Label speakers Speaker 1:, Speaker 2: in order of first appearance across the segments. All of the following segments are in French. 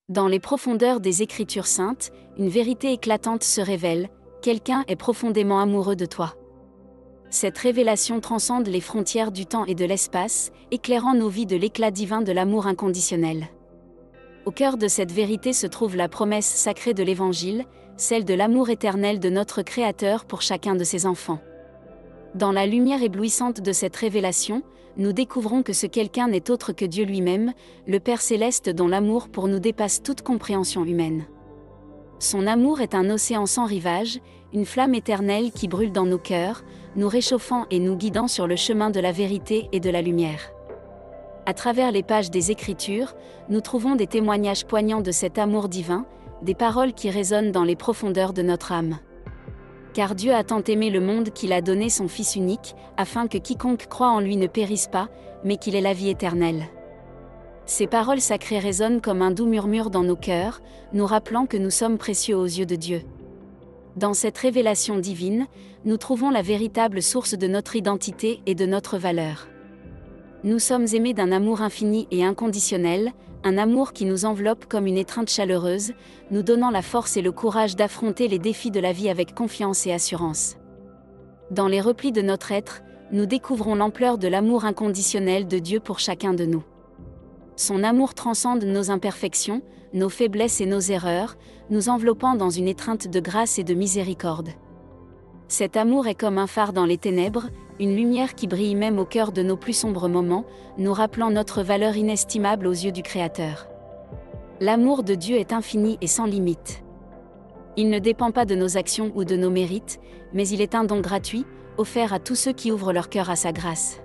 Speaker 1: Dans les profondeurs des Écritures saintes, une vérité éclatante se révèle: quelqu'un est profondément amoureux de toi. Cette révélation transcende les frontières du temps et de l'espace, éclairant nos vies de l'éclat divin de l'amour inconditionnel. Au cœur de cette vérité se trouve la promesse sacrée de l'Évangile, celle de l'amour éternel de notre Créateur pour chacun de ses enfants. Dans la lumière éblouissante de cette révélation, nous découvrons que ce quelqu'un n'est autre que Dieu lui-même, le Père céleste dont l'amour pour nous dépasse toute compréhension humaine. Son amour est un océan sans rivage, une flamme éternelle qui brûle dans nos cœurs, nous réchauffant et nous guidant sur le chemin de la vérité et de la lumière. À travers les pages des Écritures, nous trouvons des témoignages poignants de cet amour divin, des paroles qui résonnent dans les profondeurs de notre âme. Car Dieu a tant aimé le monde qu'il a donné son Fils unique, afin que quiconque croit en lui ne périsse pas, mais qu'il ait la vie éternelle. Ces paroles sacrées résonnent comme un doux murmure dans nos cœurs, nous rappelant que nous sommes précieux aux yeux de Dieu. Dans cette révélation divine, nous trouvons la véritable source de notre identité et de notre valeur. Nous sommes aimés d'un amour infini et inconditionnel, un amour qui nous enveloppe comme une étreinte chaleureuse, nous donnant la force et le courage d'affronter les défis de la vie avec confiance et assurance. Dans les replis de notre être, nous découvrons l'ampleur de l'amour inconditionnel de Dieu pour chacun de nous. Son amour transcende nos imperfections, nos faiblesses et nos erreurs, nous enveloppant dans une étreinte de grâce et de miséricorde. Cet amour est comme un phare dans les ténèbres, une lumière qui brille même au cœur de nos plus sombres moments, nous rappelant notre valeur inestimable aux yeux du Créateur. L'amour de Dieu est infini et sans limite. Il ne dépend pas de nos actions ou de nos mérites, mais il est un don gratuit, offert à tous ceux qui ouvrent leur cœur à sa grâce.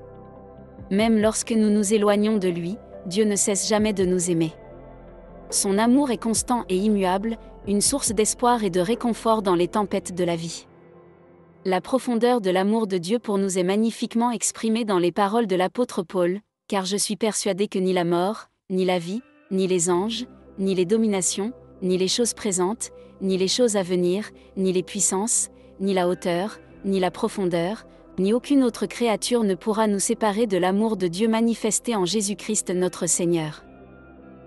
Speaker 1: Même lorsque nous nous éloignons de lui, Dieu ne cesse jamais de nous aimer. Son amour est constant et immuable, une source d'espoir et de réconfort dans les tempêtes de la vie. La profondeur de l'amour de Dieu pour nous est magnifiquement exprimée dans les paroles de l'apôtre Paul, « Car je suis persuadé que ni la mort, ni la vie, ni les anges, ni les dominations, ni les choses présentes, ni les choses à venir, ni les puissances, ni la hauteur, ni la profondeur, ni aucune autre créature ne pourra nous séparer de l'amour de Dieu manifesté en Jésus-Christ notre Seigneur. »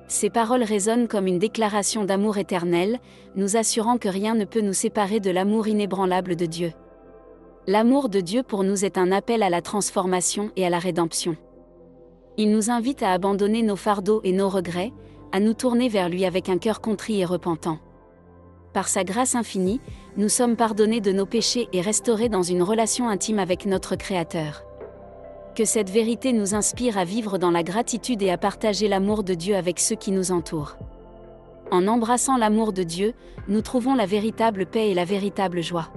Speaker 1: Ces paroles résonnent comme une déclaration d'amour éternel, nous assurant que rien ne peut nous séparer de l'amour inébranlable de Dieu. L'amour de Dieu pour nous est un appel à la transformation et à la rédemption. Il nous invite à abandonner nos fardeaux et nos regrets, à nous tourner vers lui avec un cœur contrit et repentant. Par sa grâce infinie, nous sommes pardonnés de nos péchés et restaurés dans une relation intime avec notre Créateur. Que cette vérité nous inspire à vivre dans la gratitude et à partager l'amour de Dieu avec ceux qui nous entourent. En embrassant l'amour de Dieu, nous trouvons la véritable paix et la véritable joie.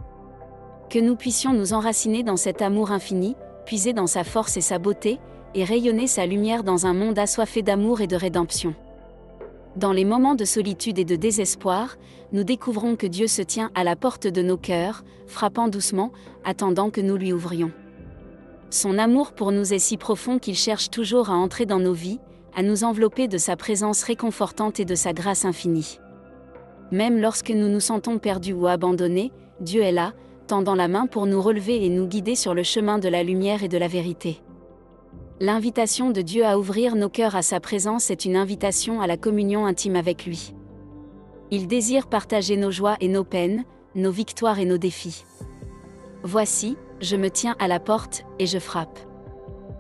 Speaker 1: Que nous puissions nous enraciner dans cet amour infini, puiser dans sa force et sa beauté, et rayonner sa lumière dans un monde assoiffé d'amour et de rédemption. Dans les moments de solitude et de désespoir, nous découvrons que Dieu se tient à la porte de nos cœurs, frappant doucement, attendant que nous lui ouvrions. Son amour pour nous est si profond qu'il cherche toujours à entrer dans nos vies, à nous envelopper de sa présence réconfortante et de sa grâce infinie. Même lorsque nous nous sentons perdus ou abandonnés, Dieu est là, tendant la main pour nous relever et nous guider sur le chemin de la lumière et de la vérité. L'invitation de Dieu à ouvrir nos cœurs à sa présence est une invitation à la communion intime avec lui. Il désire partager nos joies et nos peines, nos victoires et nos défis. Voici, je me tiens à la porte, et je frappe.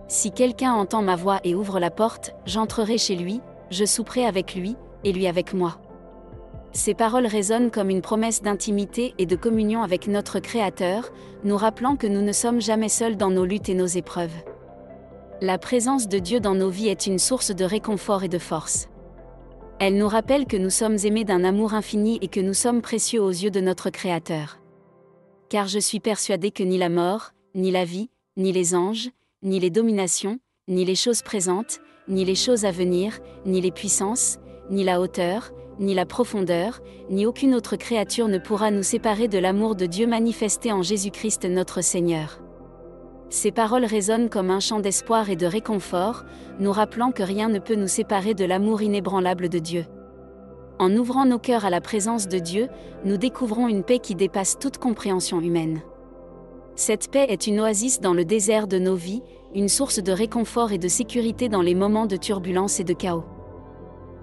Speaker 1: Si quelqu'un entend ma voix et ouvre la porte, j'entrerai chez lui, je souperai avec lui, et lui avec moi. Ces paroles résonnent comme une promesse d'intimité et de communion avec notre Créateur, nous rappelant que nous ne sommes jamais seuls dans nos luttes et nos épreuves. La présence de Dieu dans nos vies est une source de réconfort et de force. Elle nous rappelle que nous sommes aimés d'un amour infini et que nous sommes précieux aux yeux de notre Créateur. Car je suis persuadé que ni la mort, ni la vie, ni les anges, ni les dominations, ni les choses présentes, ni les choses à venir, ni les puissances, ni la hauteur, ni la profondeur, ni aucune autre créature ne pourra nous séparer de l'amour de Dieu manifesté en Jésus-Christ notre Seigneur. Ces paroles résonnent comme un chant d'espoir et de réconfort, nous rappelant que rien ne peut nous séparer de l'amour inébranlable de Dieu. En ouvrant nos cœurs à la présence de Dieu, nous découvrons une paix qui dépasse toute compréhension humaine. Cette paix est une oasis dans le désert de nos vies, une source de réconfort et de sécurité dans les moments de turbulence et de chaos.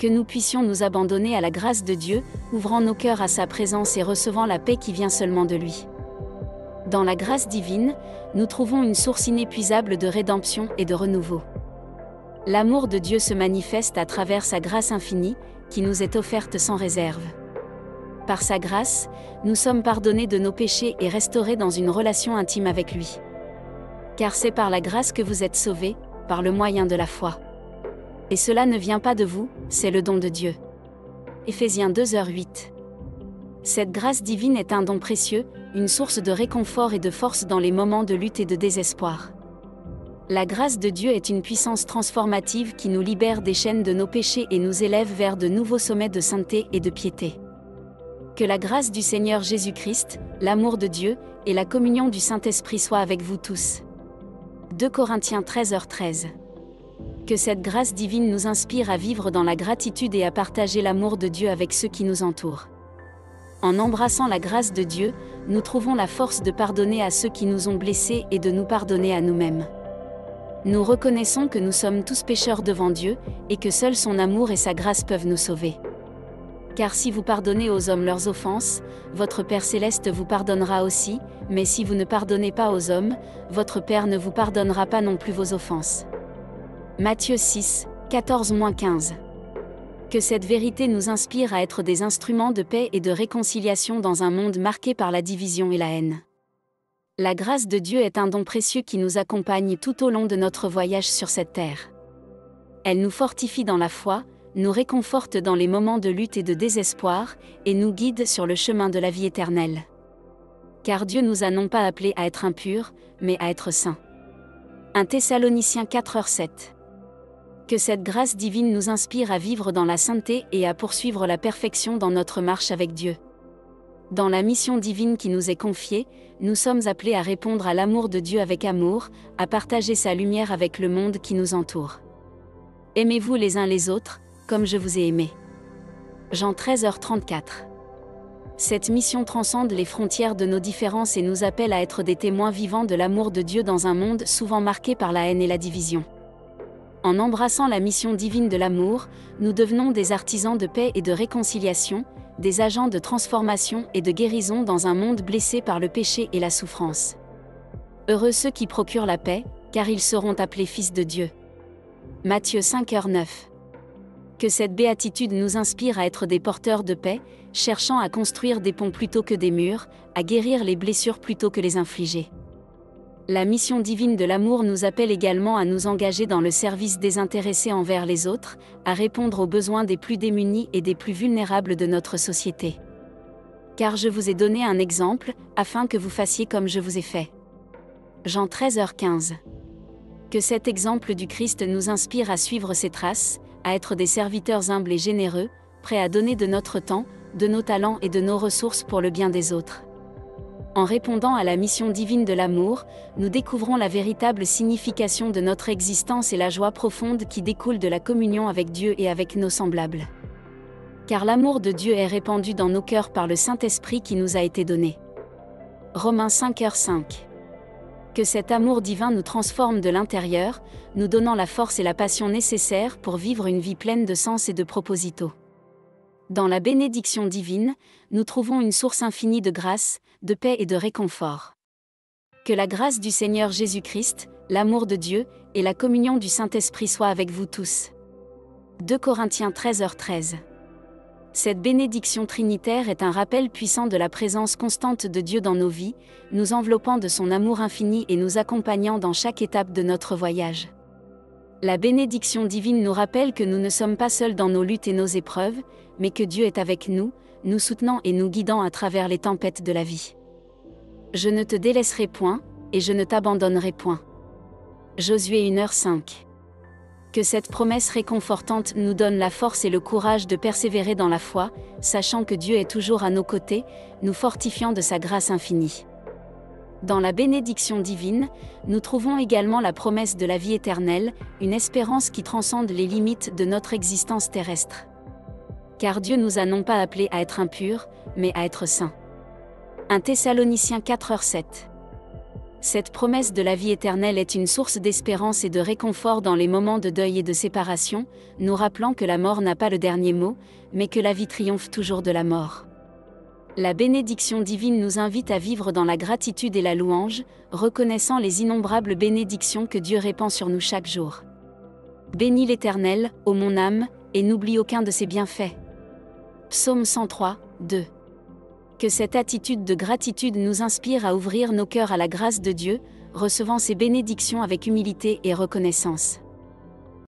Speaker 1: Que nous puissions nous abandonner à la grâce de Dieu, ouvrant nos cœurs à sa présence et recevant la paix qui vient seulement de lui. Dans la grâce divine, nous trouvons une source inépuisable de rédemption et de renouveau. L'amour de Dieu se manifeste à travers sa grâce infinie, qui nous est offerte sans réserve. Par sa grâce, nous sommes pardonnés de nos péchés et restaurés dans une relation intime avec lui. Car c'est par la grâce que vous êtes sauvés, par le moyen de la foi. Et cela ne vient pas de vous, c'est le don de Dieu. Éphésiens 2h8. Cette grâce divine est un don précieux, une source de réconfort et de force dans les moments de lutte et de désespoir. La grâce de Dieu est une puissance transformative qui nous libère des chaînes de nos péchés et nous élève vers de nouveaux sommets de sainteté et de piété. Que la grâce du Seigneur Jésus-Christ, l'amour de Dieu, et la communion du Saint-Esprit soient avec vous tous. 2 Corinthiens 13h13. Que cette grâce divine nous inspire à vivre dans la gratitude et à partager l'amour de Dieu avec ceux qui nous entourent. En embrassant la grâce de Dieu, nous trouvons la force de pardonner à ceux qui nous ont blessés et de nous pardonner à nous-mêmes. Nous reconnaissons que nous sommes tous pécheurs devant Dieu, et que seul son amour et sa grâce peuvent nous sauver. Car si vous pardonnez aux hommes leurs offenses, votre Père céleste vous pardonnera aussi, mais si vous ne pardonnez pas aux hommes, votre Père ne vous pardonnera pas non plus vos offenses. Matthieu 6, 14-15. Que cette vérité nous inspire à être des instruments de paix et de réconciliation dans un monde marqué par la division et la haine. La grâce de Dieu est un don précieux qui nous accompagne tout au long de notre voyage sur cette terre. Elle nous fortifie dans la foi, nous réconforte dans les moments de lutte et de désespoir, et nous guide sur le chemin de la vie éternelle. Car Dieu nous a non pas appelés à être impurs, mais à être saints. 1 Thessaloniciens 4h7. Que cette grâce divine nous inspire à vivre dans la sainteté et à poursuivre la perfection dans notre marche avec Dieu. Dans la mission divine qui nous est confiée, nous sommes appelés à répondre à l'amour de Dieu avec amour, à partager sa lumière avec le monde qui nous entoure. Aimez-vous les uns les autres, comme je vous ai aimé. Jean 13h34. Cette mission transcende les frontières de nos différences et nous appelle à être des témoins vivants de l'amour de Dieu dans un monde souvent marqué par la haine et la division. En embrassant la mission divine de l'amour, nous devenons des artisans de paix et de réconciliation, des agents de transformation et de guérison dans un monde blessé par le péché et la souffrance. Heureux ceux qui procurent la paix, car ils seront appelés fils de Dieu. Matthieu 5h9. Que cette béatitude nous inspire à être des porteurs de paix, cherchant à construire des ponts plutôt que des murs, à guérir les blessures plutôt que les infliger. La mission divine de l'amour nous appelle également à nous engager dans le service désintéressé envers les autres, à répondre aux besoins des plus démunis et des plus vulnérables de notre société. Car je vous ai donné un exemple, afin que vous fassiez comme je vous ai fait. Jean 13h15. Que cet exemple du Christ nous inspire à suivre ses traces, à être des serviteurs humbles et généreux, prêts à donner de notre temps, de nos talents et de nos ressources pour le bien des autres. En répondant à la mission divine de l'amour, nous découvrons la véritable signification de notre existence et la joie profonde qui découle de la communion avec Dieu et avec nos semblables. Car l'amour de Dieu est répandu dans nos cœurs par le Saint-Esprit qui nous a été donné. Romains 5h5. Que cet amour divin nous transforme de l'intérieur, nous donnant la force et la passion nécessaires pour vivre une vie pleine de sens et de proposito. Dans la bénédiction divine, nous trouvons une source infinie de grâce, de paix et de réconfort. Que la grâce du Seigneur Jésus-Christ, l'amour de Dieu, et la communion du Saint-Esprit soient avec vous tous. 2 Corinthiens 13h13. Cette bénédiction trinitaire est un rappel puissant de la présence constante de Dieu dans nos vies, nous enveloppant de son amour infini et nous accompagnant dans chaque étape de notre voyage. La bénédiction divine nous rappelle que nous ne sommes pas seuls dans nos luttes et nos épreuves, mais que Dieu est avec nous, nous soutenant et nous guidant à travers les tempêtes de la vie. Je ne te délaisserai point, et je ne t'abandonnerai point. Josué 1h5. Que cette promesse réconfortante nous donne la force et le courage de persévérer dans la foi, sachant que Dieu est toujours à nos côtés, nous fortifiant de sa grâce infinie. Dans la bénédiction divine, nous trouvons également la promesse de la vie éternelle, une espérance qui transcende les limites de notre existence terrestre. Car Dieu nous a non pas appelés à être impurs, mais à être saints. 1 Thessaloniciens 4h7. Cette promesse de la vie éternelle est une source d'espérance et de réconfort dans les moments de deuil et de séparation, nous rappelant que la mort n'a pas le dernier mot, mais que la vie triomphe toujours de la mort. La bénédiction divine nous invite à vivre dans la gratitude et la louange, reconnaissant les innombrables bénédictions que Dieu répand sur nous chaque jour. Bénis l'Éternel, ô mon âme, et n'oublie aucun de ses bienfaits. Psaume 103, 2. Que cette attitude de gratitude nous inspire à ouvrir nos cœurs à la grâce de Dieu, recevant ses bénédictions avec humilité et reconnaissance.